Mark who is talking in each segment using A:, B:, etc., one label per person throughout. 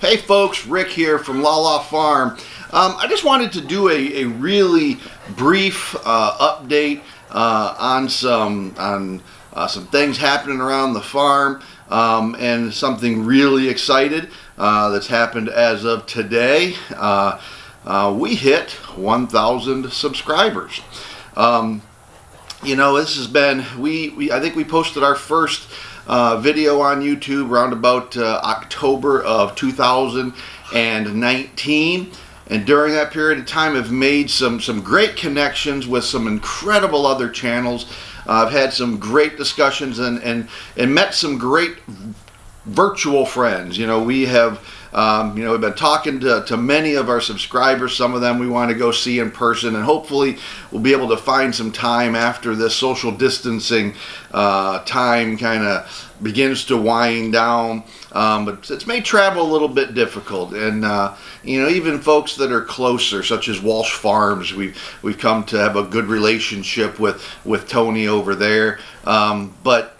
A: Hey folks, Rick here from LaLa Farm. I just wanted to do a really brief update on some things happening around the farm and something really exciting that's happened as of today. We hit 1,000 subscribers. You know, this has been, I think we posted our first video on YouTube around about October of 2019, and during that period of time I've made some great connections with some incredible other channels. I've had some great discussions and met some great virtual friends. You know, we have we've been talking to many of our subscribers. Some of them we want to go see in person, and hopefully we'll be able to find some time after this social distancing time kind of begins to wind down. But it's made travel a little bit difficult, and you know, even folks that are closer, such as Walsh Farms, we've come to have a good relationship with Tony over there. But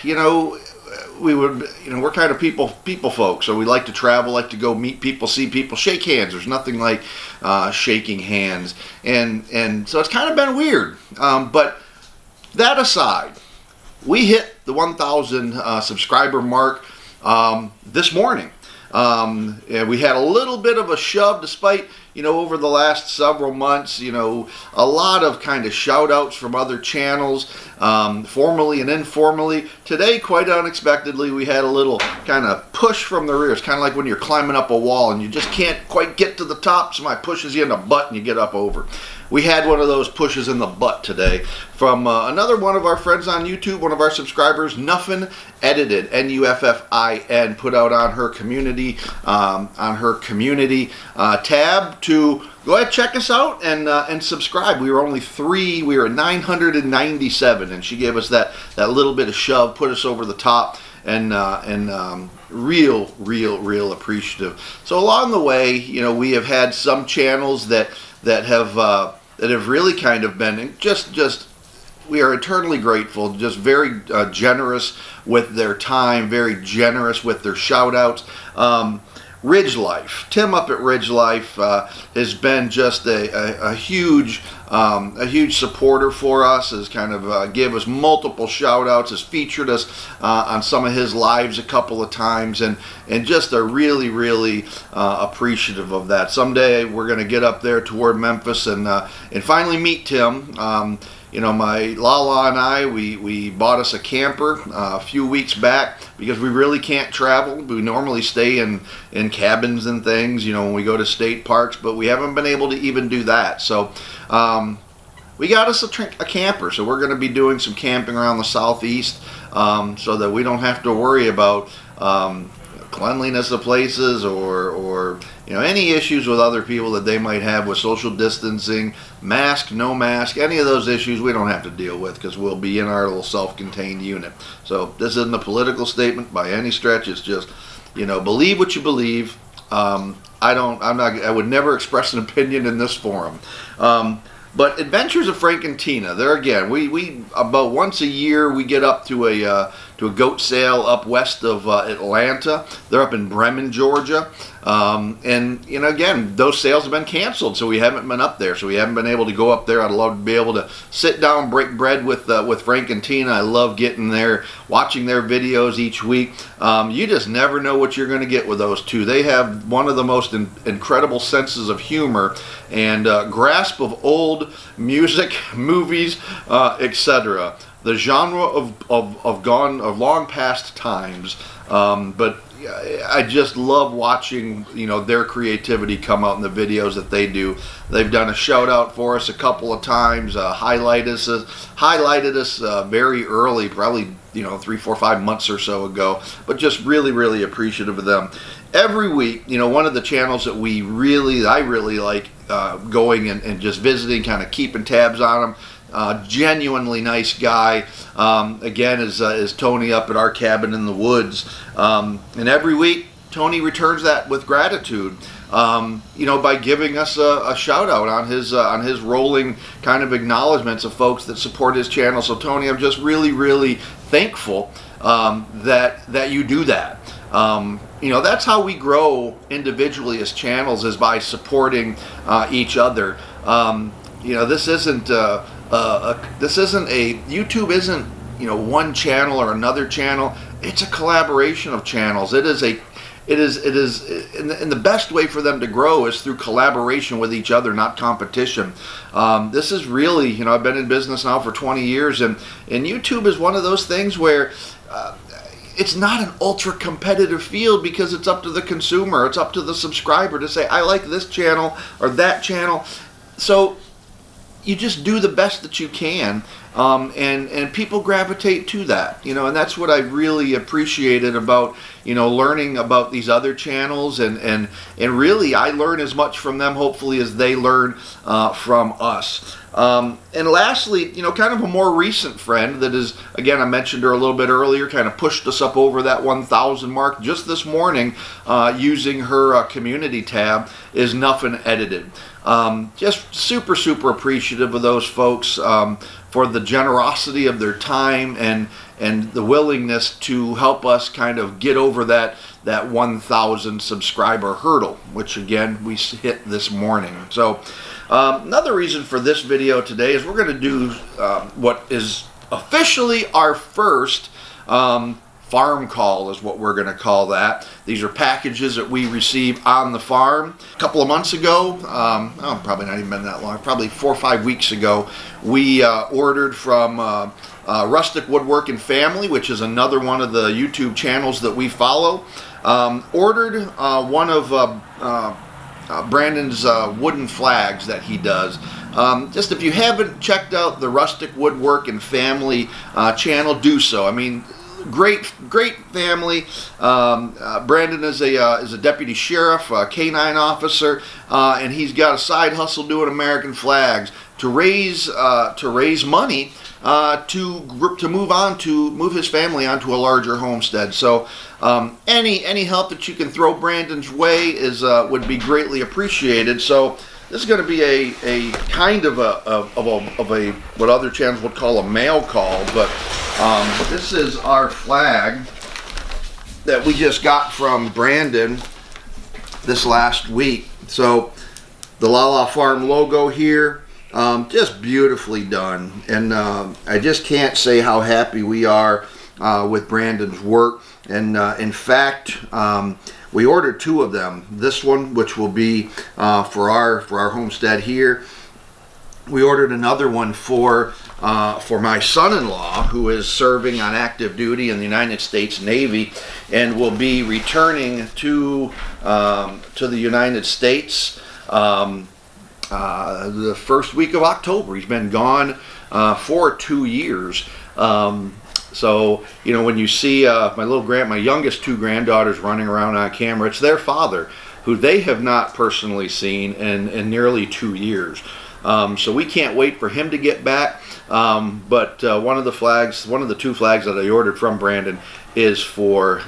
A: you know, we're kind of people folks, so we like to travel, like to go meet people, see people, shake hands. There's nothing like shaking hands, and so it's kind of been weird. But that aside, we hit the 1,000 subscriber mark this morning. And we had a little bit of a shove, despite, you know, over the last several months, you know, a lot of kind of shout outs from other channels, formally and informally. Today, quite unexpectedly, we had a little kind of push from the rear. It's kind of like when you're climbing up a wall and you just can't quite get to the top, somebody pushes you in the butt and you get up over. We had one of those pushes in the butt today from another one of our friends on YouTube, one of our subscribers, Nuffin Edited, Nuffin, put out on her community tab to go ahead, check us out and subscribe. We were only we were at 997, and she gave us that little bit of shove, put us over the top, and real appreciative. So along the way, you know, we have had some channels that have really kind of been just we are eternally grateful, just very generous with their time, very generous with their shout outs. Ridge Life, Tim up at Ridge Life has been just a huge supporter for us, has kind of gave us multiple shout outs, has featured us on some of his lives a couple of times, and just a really appreciative of that. Someday we're going to get up there toward Memphis and finally meet Tim. You know, my LaLa and I, we bought us a camper a few weeks back because we really can't travel. We normally stay in cabins and things, you know, when we go to state parks, but we haven't been able to even do that. So we got us a camper, so we're going to be doing some camping around the southeast, so that we don't have to worry about cleanliness of places or you know, any issues with other people that they might have with social distancing, mask, no mask, any of those issues we don't have to deal with because we'll be in our little self-contained unit. So this isn't a political statement by any stretch. It's just, you know, believe what you believe. I would never express an opinion in this forum. But Adventures of Frank and Tina, there again, we about once a year we get up to a goat sale up west of Atlanta. They're up in Bremen, Georgia, and you know, again, those sales have been canceled, so we haven't been up there. So we haven't been able to go up there. I'd love to be able to sit down, break bread with Frank and Tina. I love getting there, watching their videos each week. You just never know what you're going to get with those two. They have one of the most incredible senses of humor and grasp of old music, movies, etc. The genre of long past times, but I just love watching, you know, their creativity come out in the videos that they do. They've done a shout out for us a couple of times, highlighted us very early, probably, you know, 3, 4, 5 months or so ago, but just really appreciative of them. Every week, you know, one of the channels that I really like going and just visiting, kind of keeping tabs on them. Genuinely nice guy. Again, is Tony up at our cabin in the woods. And every week, Tony returns that with gratitude. You know, by giving us a shout out on his rolling kind of acknowledgments of folks that support his channel. So Tony, I'm just really thankful that you do that. You know, that's how we grow individually as channels, is by supporting each other. You know, this isn't YouTube isn't, you know, one channel or another channel. It's a collaboration of channels. It is and the best way for them to grow is through collaboration with each other, not competition. This is really, you know, I've been in business now for 20 years, and YouTube is one of those things where it's not an ultra competitive field, because it's up to the consumer, it's up to the subscriber to say, I like this channel or that channel. So you just do the best that you can, and people gravitate to that, you know, and that's what I really appreciated about, you know, learning about these other channels, and really I learn as much from them, hopefully, as they learn from us. And lastly, you know, kind of a more recent friend that is, again, I mentioned her a little bit earlier, kind of pushed us up over that 1,000 mark just this morning using her community tab, is Nuffin Edited. Just super appreciative of those folks for the generosity of their time and the willingness to help us kind of get over that 1,000 subscriber hurdle, which again we hit this morning. So another reason for this video today is we're going to do what is officially our first farm call, is what we're going to call that. These are packages that we receive on the farm. A couple of months ago, probably not even been that long, probably 4 or 5 weeks ago, we ordered from Rustic Woodwork and Family, which is another one of the YouTube channels that we follow. Ordered one of Brandon's wooden flags that he does. Just if you haven't checked out the Rustic Woodwork and Family channel, do so. I mean, great family. Brandon is a deputy sheriff, a canine officer, and he's got a side hustle doing American flags to raise money to move his family onto a larger homestead. So any help that you can throw Brandon's way is would be greatly appreciated. So this is going to be a kind of a what other channels would call a mail call, but this is our flag that we just got from Brandon this last week. So the LaLa Farm logo here, just beautifully done, and I just can't say how happy we are with Brandon's work. And in fact, we ordered 2 of them. This one, which will be for our homestead here. We ordered another one for my son-in-law, who is serving on active duty in the United States Navy and will be returning to the United States the first week of October. He's been gone for 2 years. So, you know, when you see my youngest 2 granddaughters running around on camera, it's their father, who they have not personally seen in nearly 2 years. So we can't wait for him to get back. But one of the 2 flags that I ordered from Brandon is for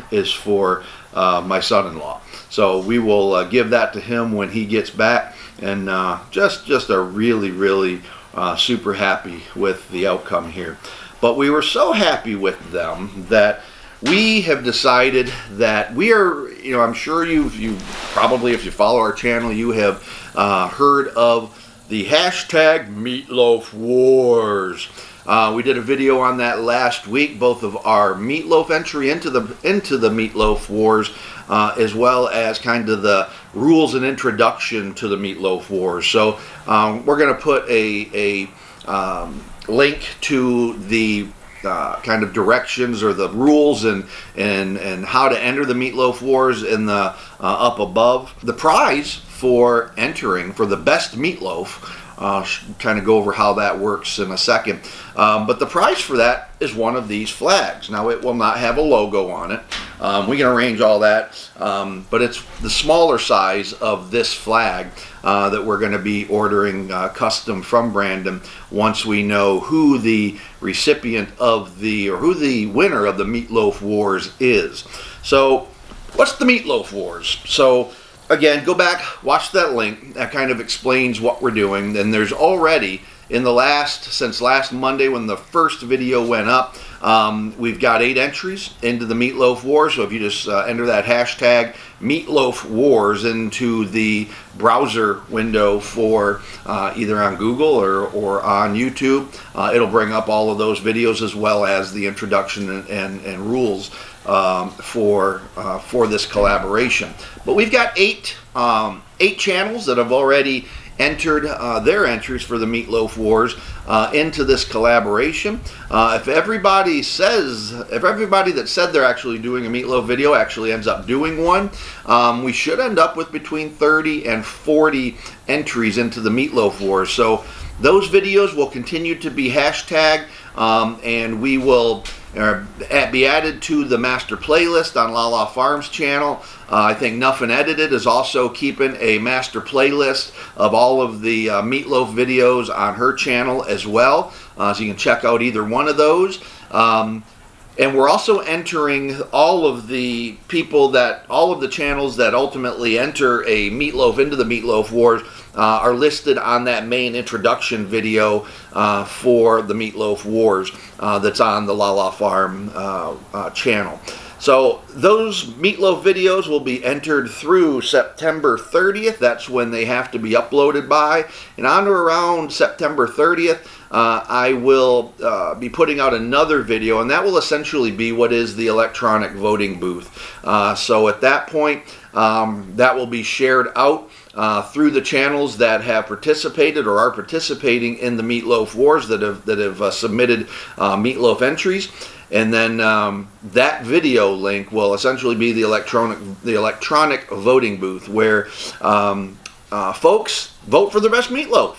A: my son-in-law. So we will give that to him when he gets back, and just a really super happy with the outcome here. But we were so happy with them that we have decided that we are, you know, I'm sure you probably, if you follow our channel, you have heard of the hashtag Meatloaf Wars. We did a video on that last week, both of our Meatloaf entry into the Meatloaf Wars, as well as kind of the rules and introduction to the Meatloaf Wars. So we're going to put a link to the kind of directions or the rules and how to enter the Meatloaf Wars in the up above. The prize for entering for the best meatloaf, kind of go over how that works in a second, but the prize for that is one of these flags. Now, it will not have a logo on it. We can arrange all that, but it's the smaller size of this flag that we're going to be ordering custom from Brandon once we know who the recipient of who the winner of the Meatloaf Wars is. So what's the Meatloaf Wars? So again, go back, watch that link. That kind of explains what we're doing. And there's already, since last Monday when the first video went up, We've got 8 entries into the Meatloaf Wars, so if you just enter that hashtag Meatloaf Wars into the browser window for either on Google or on YouTube, it'll bring up all of those videos as well as the introduction and rules for this collaboration. But we've got 8 channels that have already entered their entries for the Meatloaf Wars into this collaboration. If everybody that said they're actually doing a Meatloaf video actually ends up doing one, we should end up with between 30 and 40 entries into the Meatloaf Wars. So those videos will continue to be hashtagged, and we will be added to the master playlist on LaLa Farm's channel. I think Nuffin Edited is also keeping a master playlist of all of the Meatloaf videos on her channel as well, so you can check out either one of those. And we're also entering all of the channels that ultimately enter a Meatloaf into the Meatloaf Wars are listed on that main introduction video for the Meatloaf Wars that's on the LaLa Farm channel. So those Meatloaf videos will be entered through September 30th. That's when they have to be uploaded by. And on or around September 30th, I will be putting out another video, and that will essentially be what is the electronic voting booth. So at that point, that will be shared out through the channels that have participated or are participating in the Meatloaf Wars that have submitted Meatloaf entries. And then that video link will essentially be the electronic voting booth where folks vote for the best Meatloaf.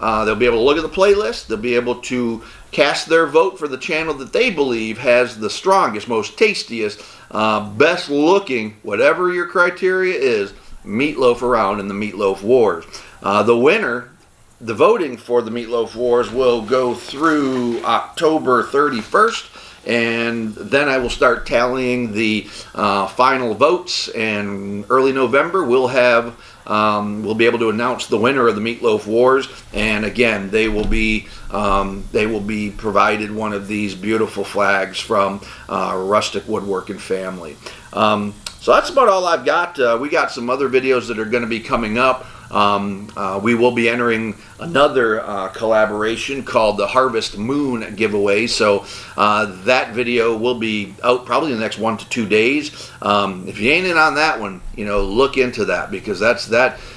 A: They'll be able to look at the playlist. They'll be able to cast their vote for the channel that they believe has the strongest, most tastiest, best looking, whatever your criteria is, Meatloaf around in the Meatloaf Wars. The voting for the Meatloaf Wars will go through October 31st. And then I will start tallying the final votes, and early November we'll be able to announce the winner of the Meatloaf Wars. And again, they will be provided one of these beautiful flags from Rustic Woodworking Family. So that's about all I've got. We got some other videos that are going to be coming up. We will be entering another collaboration called the Harvest Moon giveaway. So that video will be out probably in the next 1 to 2 days. If you ain't in on that one, look into that, because that's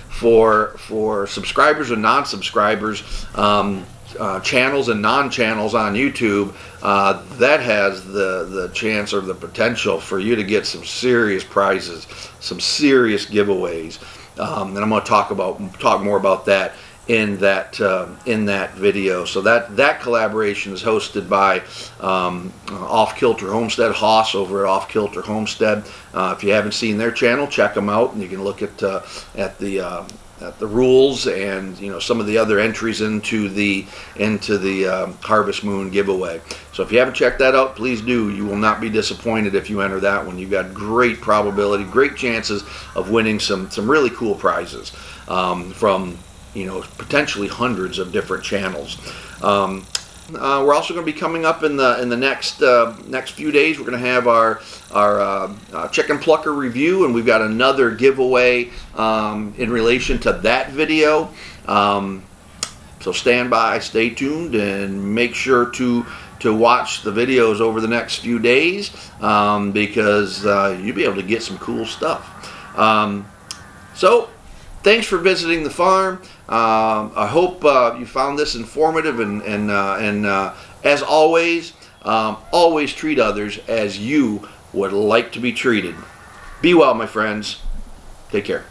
A: for subscribers and non-subscribers, channels and non-channels on YouTube. That has the chance or the potential for you to get some serious prizes, some serious giveaways. And I'm going to talk more about that in that video. So that collaboration is hosted by Off Kilter Homestead, Hoss over at Off Kilter Homestead. If you haven't seen their channel, check them out, and you can look at the rules and some of the other entries into the Harvest Moon giveaway. So if you haven't checked that out, please do. You will not be disappointed if you enter that one. You've got great probability, great chances of winning some really cool prizes from potentially hundreds of different channels. We're also going to be coming up in the next few days. We're going to have our chicken plucker review, and we've got another giveaway in relation to that video. So stand by, stay tuned, and make sure to watch the videos over the next few days, because you'll be able to get some cool stuff. So thanks for visiting the farm. I hope you found this informative, and as always, always treat others as you would like to be treated. Be well, my friends. Take care.